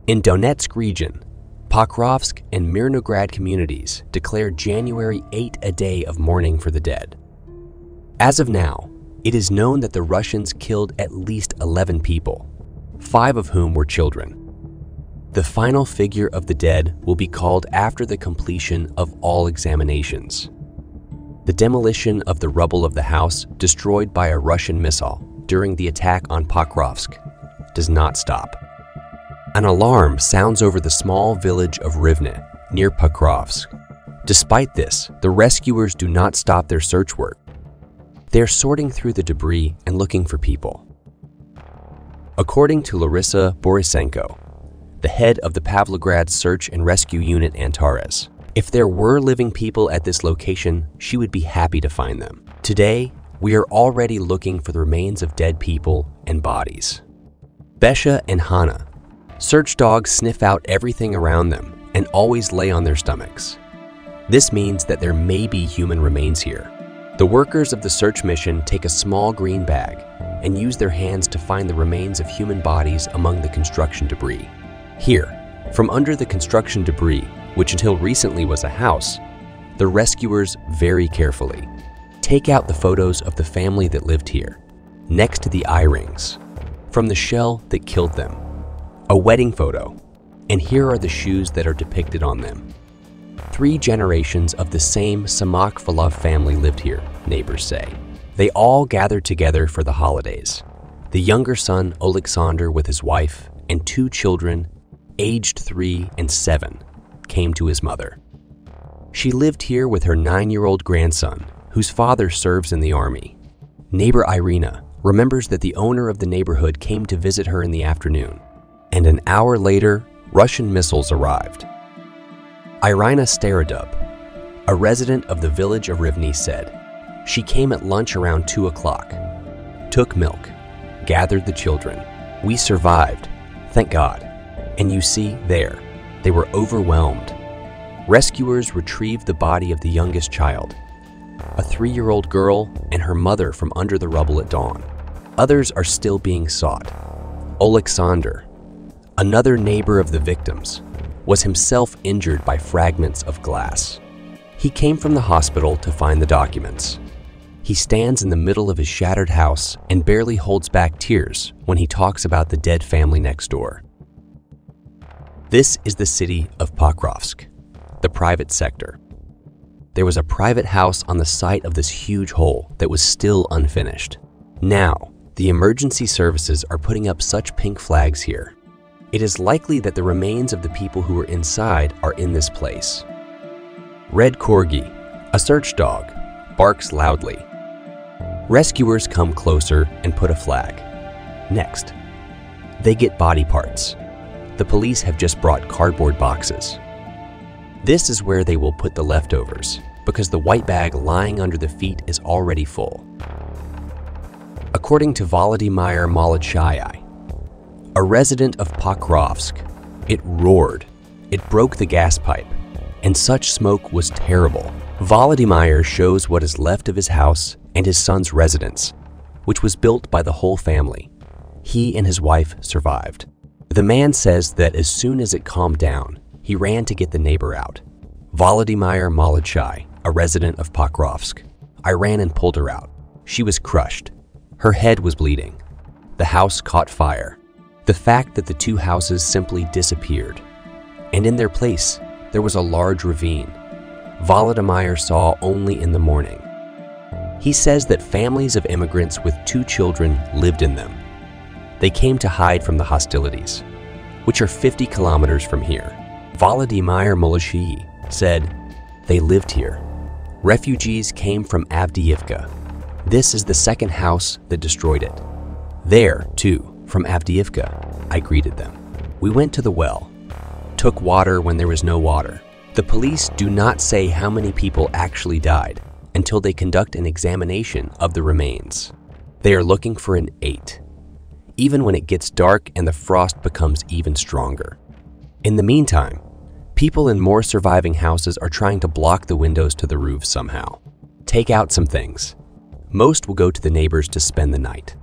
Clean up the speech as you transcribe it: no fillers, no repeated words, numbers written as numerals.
In Donetsk region, Pokrovsk and Myrnograd communities declared January 8 a day of mourning for the dead. As of now, it is known that the Russians killed at least 11 people, 5 of whom were children. The final figure of the dead will be called after the completion of all examinations. The demolition of the rubble of the house destroyed by a Russian missile during the attack on Pokrovsk does not stop. An alarm sounds over the small village of Rivne near Pokrovsk. Despite this, the rescuers do not stop their search work. They are sorting through the debris and looking for people. According to Larissa Borisenko, the head of the Pavlograd Search and Rescue Unit Antares, if there were living people at this location, she would be happy to find them. Today, we are already looking for the remains of dead people and bodies. Besha and Hana, search dogs sniff out everything around them and always lay on their stomachs. This means that there may be human remains here. The workers of the search mission take a small green bag and use their hands to find the remains of human bodies among the construction debris. Here, from under the construction debris, which until recently was a house, the rescuers very carefully take out the photos of the family that lived here, next to the eye rings, from the shell that killed them, a wedding photo, and here are the shoes that are depicted on them. 3 generations of the same Samakvalov family lived here, neighbors say. They all gathered together for the holidays. The younger son, Alexander, with his wife, and 2 children, aged 3 and 7, came to his mother. She lived here with her 9-year-old grandson, whose father serves in the army. Neighbor Irina remembers that the owner of the neighborhood came to visit her in the afternoon, and an hour later, Russian missiles arrived. Irina Starodub, a resident of the village of Rivne, said, "She came at lunch around 2 o'clock, took milk, gathered the children. We survived, thank God. And you see there, they were overwhelmed." Rescuers retrieved the body of the youngest child, a 3-year-old girl and her mother, from under the rubble at dawn. Others are still being sought. Alexander, another neighbor of the victims, was himself injured by fragments of glass. He came from the hospital to find the documents. He stands in the middle of his shattered house and barely holds back tears when he talks about the dead family next door. This is the city of Pokrovsk, the private sector. There was a private house on the site of this huge hole that was still unfinished. Now, the emergency services are putting up such pink flags here. It is likely that the remains of the people who were inside are in this place. Red Corgi, a search dog, barks loudly. Rescuers come closer and put a flag. Next, they get body parts. The police have just brought cardboard boxes. This is where they will put the leftovers, because the white bag lying under the feet is already full. According to Volodymyr Molodchai, a resident of Pokrovsk, it roared. It broke the gas pipe, and such smoke was terrible. Volodymyr shows what is left of his house and his son's residence, which was built by the whole family. He and his wife survived. The man says that as soon as it calmed down, he ran to get the neighbor out. Volodymyr Molodchai, a resident of Pokrovsk, "I ran and pulled her out. She was crushed. Her head was bleeding. The house caught fire. The fact that the 2 houses simply disappeared, and in their place, there was a large ravine. Volodymyr saw only in the morning." He says that families of immigrants with 2 children lived in them. They came to hide from the hostilities, which are 50 kilometers from here. Volodymyr Molodchai said, "They lived here. Refugees came from Avdiivka. This is the second house that destroyed it. There, too, from Avdiivka, I greeted them. We went to the well, took water when there was no water." The police do not say how many people actually died until they conduct an examination of the remains. They are looking for an 8, even when it gets dark and the frost becomes even stronger. In the meantime, people in more surviving houses are trying to block the windows to the roofs somehow. Take out some things. Most will go to the neighbors to spend the night.